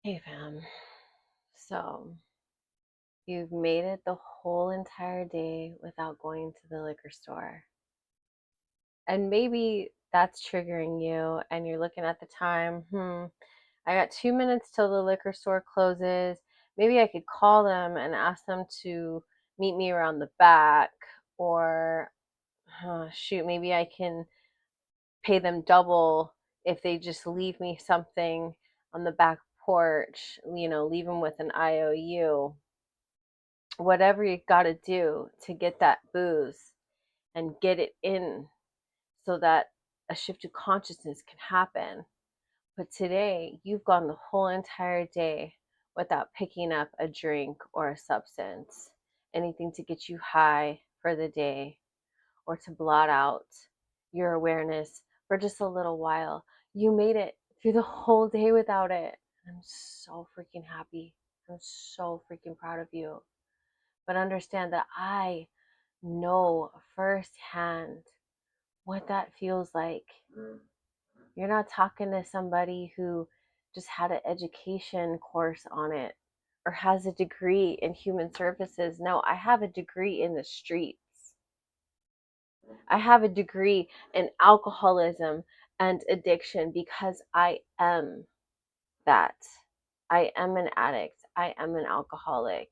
Hey fam. So you've made it the whole entire day without going to the liquor store. And maybe that's triggering you and you're looking at the time, I got 2 minutes till the liquor store closes. Maybe I could call them and ask them to meet me around the back, or shoot, maybe I can pay them double if they just leave me something on the back porch, leave them with an IOU. Whatever you got to do to get that booze and get it in so that a shift of consciousness can happen. But today, you've gone the whole entire day without picking up a drink or a substance, anything to get you high for the day or to blot out your awareness for just a little while. You made it through the whole day without it. I'm so freaking happy. I'm so freaking proud of you. But understand that I know firsthand what that feels like. You're not talking to somebody who just had an education course on it or has a degree in human services. No, I have a degree in the streets. I have a degree in alcoholism and addiction because I am that. I am an addict. I am an alcoholic.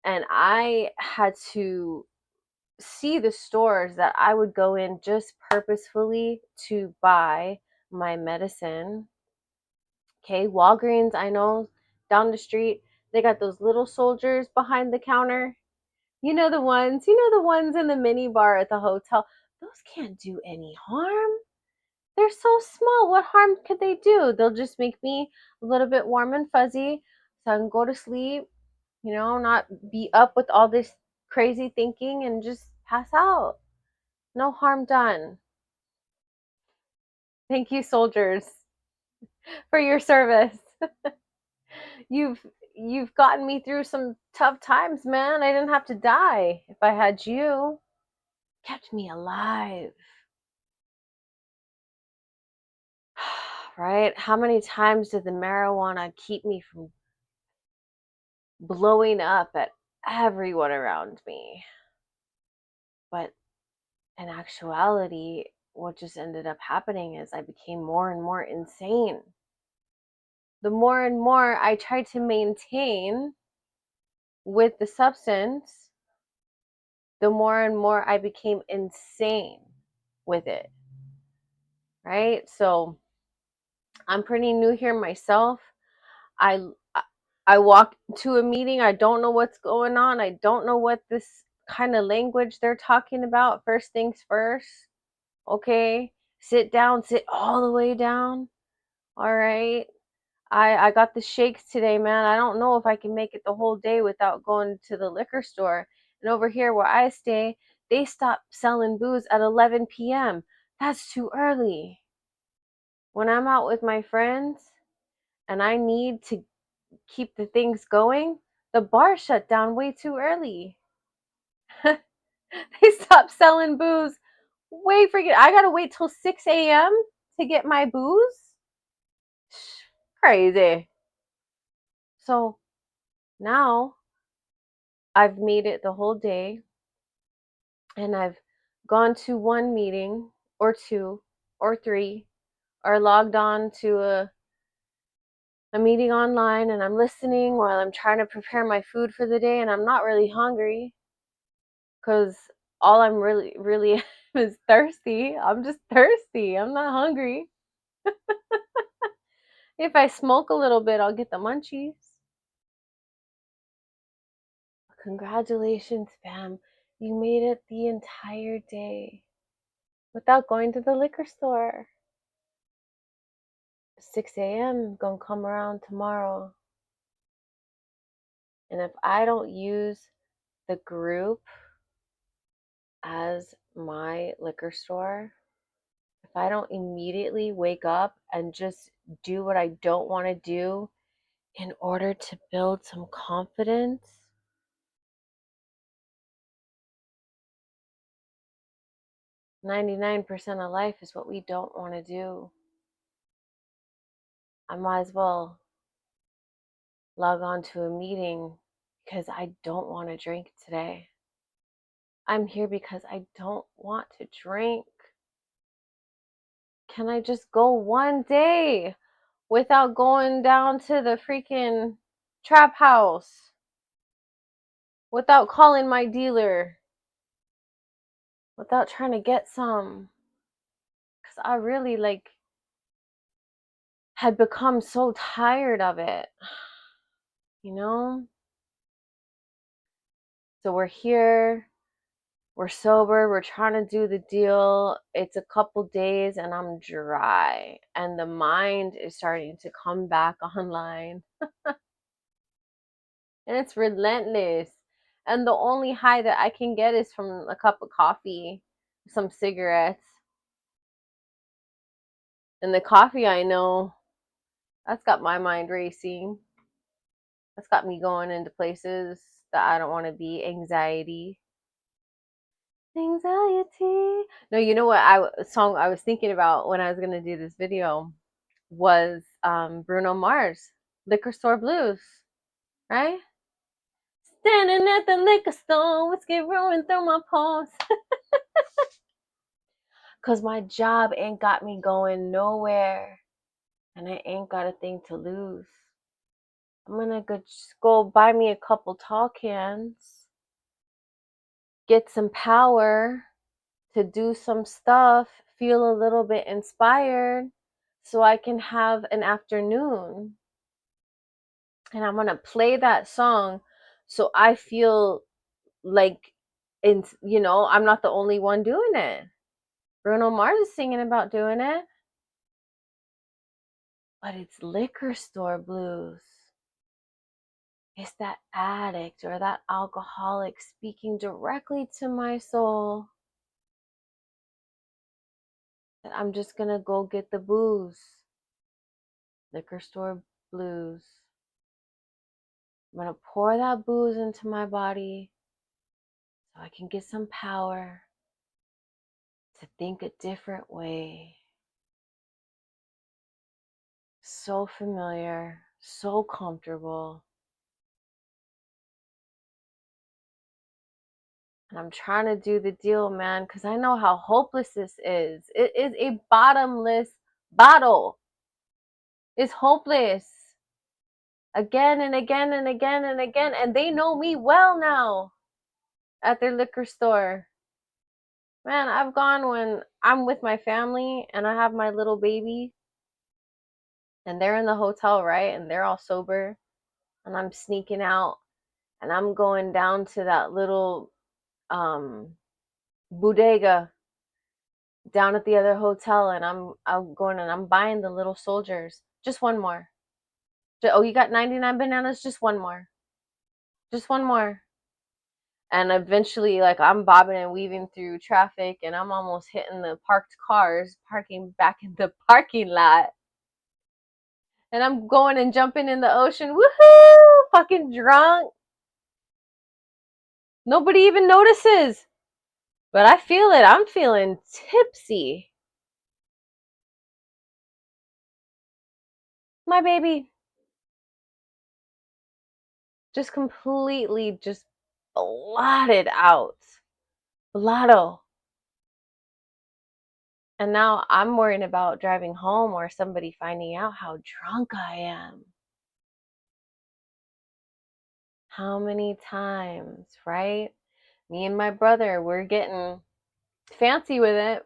And I had to see the stores that I would go in just purposefully to buy my medicine. Okay, Walgreens, I know down the street, they got those little soldiers behind the counter. You know the ones in the mini bar at the hotel. Those can't do any harm. They're so small. What harm could they do? They'll just make me a little bit warm and fuzzy so I can go to sleep, not be up with all this crazy thinking and just pass out. No harm done. Thank you, soldiers, for your service. You've you've gotten me through some tough times, man. I didn't have to die if I had you. Kept me alive. Right? How many times did the marijuana keep me from blowing up at everyone around me? But in actuality, what just ended up happening is I became more and more insane. The more and more I tried to maintain with the substance, the more and more I became insane with it. Right? So I'm pretty new here myself. I I walk to a meeting, I don't know what's going on. I don't know what this kind of language they're talking about. First things first. Okay? Sit down, sit all the way down. All right? I got the shakes today, man. I don't know if I can make it the whole day without going to the liquor store. And over here where I stay, they stop selling booze at 11 p.m. That's too early. When I'm out with my friends and I need to keep the things going, the bar shut down way too early. They stop selling booze way freaking. I gotta wait till 6 a.m. to get my booze. Crazy. So now I've made it the whole day and I've gone to one meeting or two or three or logged on to a meeting online and I'm listening while I'm trying to prepare my food for the day and I'm not really hungry because all I'm really is thirsty. I'm just thirsty. I'm not hungry. If I smoke a little bit, I'll get the munchies. Congratulations, fam. You made it the entire day without going to the liquor store. 6 a.m. gonna come around tomorrow. And if I don't use the group as my liquor store, if I don't immediately wake up and just do what I don't want to do in order to build some confidence, 99% of life is what we don't want to do. I might as well log on to a meeting because I don't want to drink today. I'm here because I don't want to drink. Can I just go one day without going down to the freaking trap house? Without calling my dealer? Without trying to get some? Because I really had become so tired of it, you know? So we're here, we're sober, we're trying to do the deal. It's a couple days and I'm dry, and the mind is starting to come back online, and it's relentless. And the only high that I can get is from a cup of coffee, some cigarettes. And the coffee, I know, that's got my mind racing. That's got me going into places that I don't want to be. Anxiety. No, you know what song I was thinking about when I was gonna do this video was Bruno Mars, Liquor Store Blues, right? Standing at the liquor store, whiskey rolling through my pores. Cause my job ain't got me going nowhere, and I ain't got a thing to lose. I'm gonna just go buy me a couple tall cans, get some power to do some stuff, feel a little bit inspired so I can have an afternoon. And I'm going to play that song so I feel like I'm not the only one doing it. Bruno Mars is singing about doing it, but it's liquor store blues. It's that addict or that alcoholic speaking directly to my soul. That I'm just going to go get the booze. Liquor store blues. I'm going to pour that booze into my body so I can get some power to think a different way. So familiar, so comfortable. And I'm trying to do the deal, man, because I know how hopeless this is. It is a bottomless bottle. It's hopeless. Again and again and again and again. And they know me well now at their liquor store. Man, I've gone when I'm with my family and I have my little baby and they're in the hotel, right? And they're all sober. And I'm sneaking out and I'm going down to that little bodega down at the other hotel, and I'm going and I'm buying the Little Soldiers. Just one more. Oh, you got 99 bananas? Just one more. Just one more. And eventually, like, I'm bobbing and weaving through traffic, and I'm almost hitting the parked cars, parking back in the parking lot. And I'm going and jumping in the ocean. Woohoo! Fucking drunk. Nobody even notices. But I feel it. I'm feeling tipsy. My baby. Just completely just blotted out. Blotto. And now I'm worrying about driving home or somebody finding out how drunk I am. How many times, right? Me and my brother, we're getting fancy with it.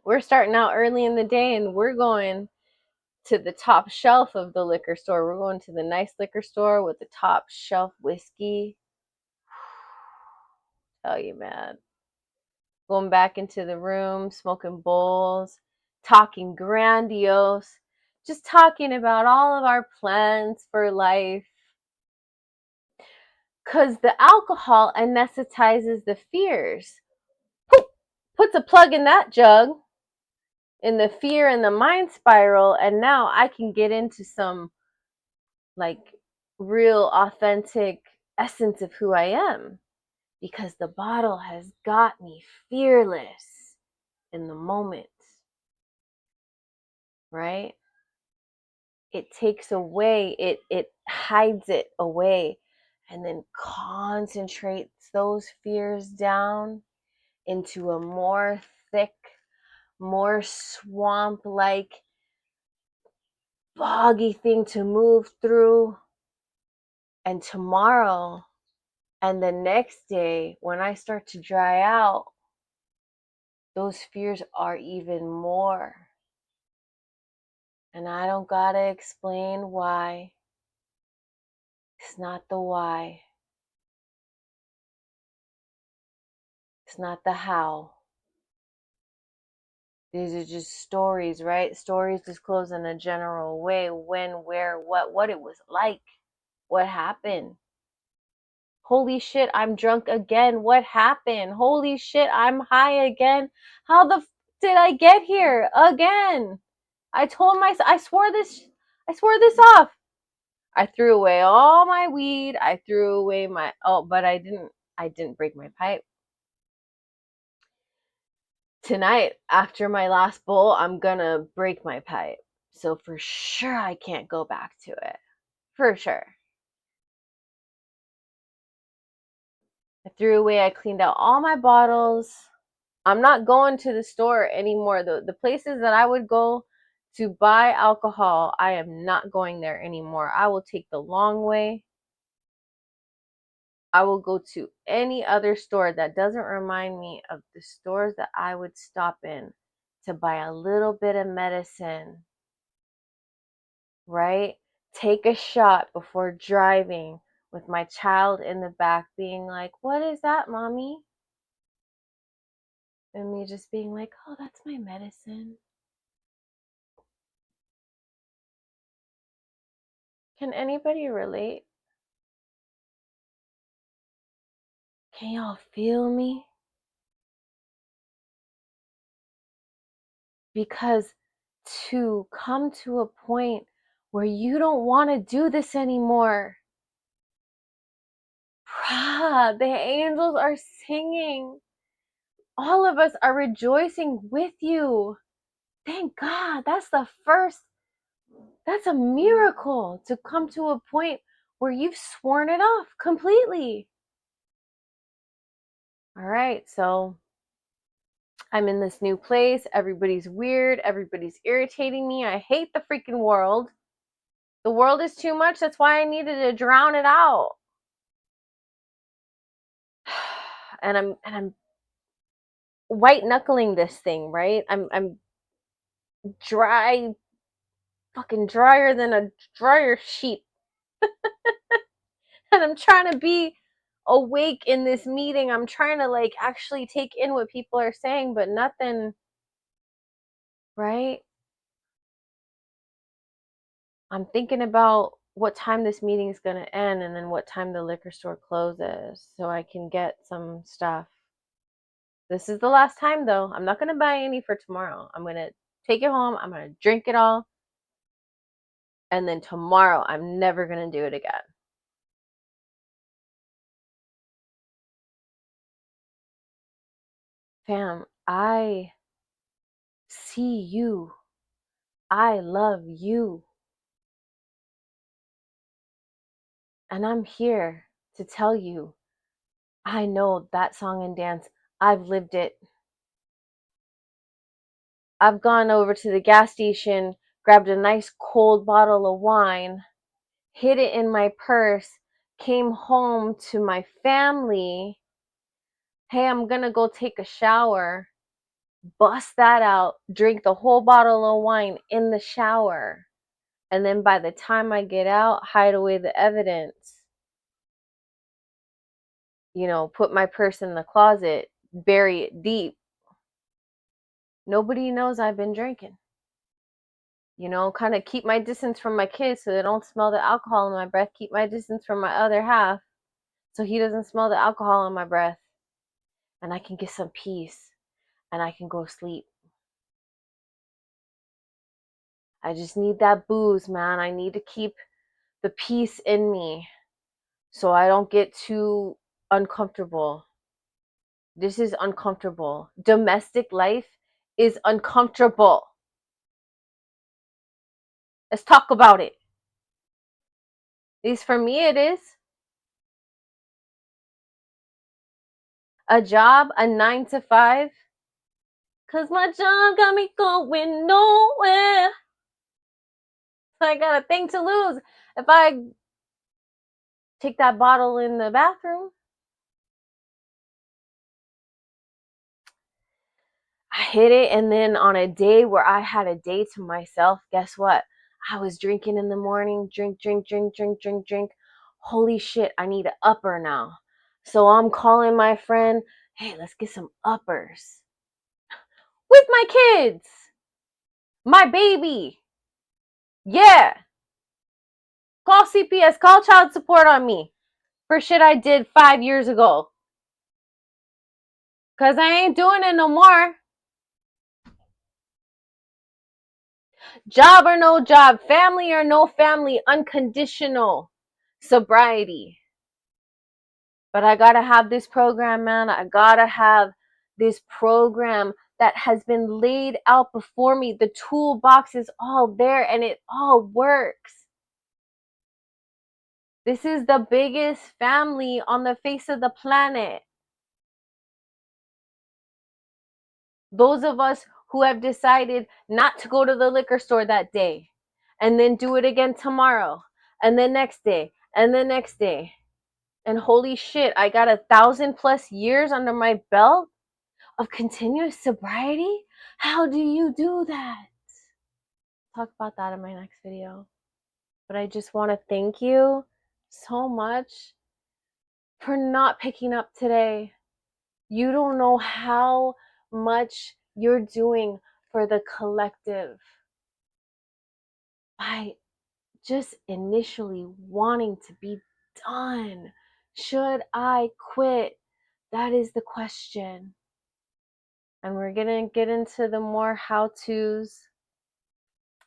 We're starting out early in the day and we're going to the top shelf of the liquor store. We're going to the nice liquor store with the top shelf whiskey. Tell you, man. Going back into the room, smoking bowls, talking grandiose, just talking about all of our plans for life. Because the alcohol anesthetizes the fears. Poof, puts a plug in that jug, in the fear and the mind spiral, and now I can get into some like real authentic essence of who I am. Because the bottle has got me fearless in the moment. Right? it takes away, it hides it away, and then concentrates those fears down into a more thick, more swamp like, boggy thing to move through. And tomorrow and the next day, when I start to dry out, those fears are even more. And I don't gotta explain why. It's not the why. It's not the how. These are just stories, right? Stories disclosed in a general way: when, where, what it was like, what happened. Holy shit, I'm drunk again. What happened? Holy shit, I'm high again. How the did I get here again? I told myself, I swore this off. I threw away all my weed. I threw away my, oh, but I didn't break my pipe. Tonight, after my last bowl, I'm gonna break my pipe. So for sure I can't go back to it. For sure. I threw away, I cleaned out all my bottles. I'm not going to the store anymore. The places that I would go to buy alcohol, I am not going there anymore. I will take the long way. I will go to any other store that doesn't remind me of the stores that I would stop in to buy a little bit of medicine, right? Take a shot before driving with my child in the back being like, "What is that, mommy?" And me just being like, "Oh, that's my medicine." Can anybody relate? Can y'all feel me? Because to come to a point where you don't want to do this anymore, the angels are singing. All of us are rejoicing with you. Thank God. That's a miracle to come to a point where you've sworn it off completely. All right, so I'm in this new place. Everybody's weird. Everybody's irritating me. I hate the freaking world. The world is too much. That's why I needed to drown it out. And I'm white knuckling this thing, right? I'm dry, fucking drier than a dryer sheet. And I'm trying to be awake in this meeting. I'm trying to like actually take in what people are saying, but nothing, right? I'm thinking about what time this meeting is going to end and then what time the liquor store closes so I can get some stuff. This is the last time though. I'm not going to buy any for tomorrow. I'm going to take it home. I'm going to drink it all. And then tomorrow, I'm never going to do it again. Fam, I see you. I love you. And I'm here to tell you, I know that song and dance. I've lived it. I've gone over to the gas station, grabbed a nice cold bottle of wine, hid it in my purse, came home to my family. Hey, I'm gonna go take a shower. Bust that out, drink the whole bottle of wine in the shower. And then by the time I get out, hide away the evidence. Put my purse in the closet, bury it deep. Nobody knows I've been drinking. Kind of keep my distance from my kids so they don't smell the alcohol in my breath. Keep my distance from my other half so he doesn't smell the alcohol in my breath. And I can get some peace and I can go sleep. I just need that booze, man. I need to keep the peace in me so I don't get too uncomfortable. This is uncomfortable. Domestic life is uncomfortable. Let's talk about it. At least for me, it is. A job, a 9 to 5. Cause my job got me going nowhere. So I got a thing to lose. If I take that bottle in the bathroom, I hit it, and then on a day where I had a day to myself, guess what? I was drinking in the morning, drink. Holy shit, I need an upper now. So I'm calling my friend, hey, let's get some uppers. With my kids, my baby. Yeah. Call CPS, call child support on me for shit I did 5 years ago. Cause I ain't doing it no more. Job or no job, family or no family, unconditional sobriety. But I gotta have this program, man. I gotta have this program that has been laid out before me. The toolbox is all there and it all works. This is the biggest family on the face of the planet. Those of us who have decided not to go to the liquor store that day and then do it again tomorrow and the next day and the next day. And holy shit, I got 1,000+ years under my belt of continuous sobriety. How do you do that? Talk about that in my next video. But I just want to thank you so much for not picking up today. You don't know how much you're doing for the collective by just initially wanting to be done. Should I quit? That is the question. And we're going to get into the more how-tos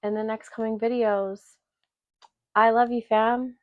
in the next coming videos. I love you, fam.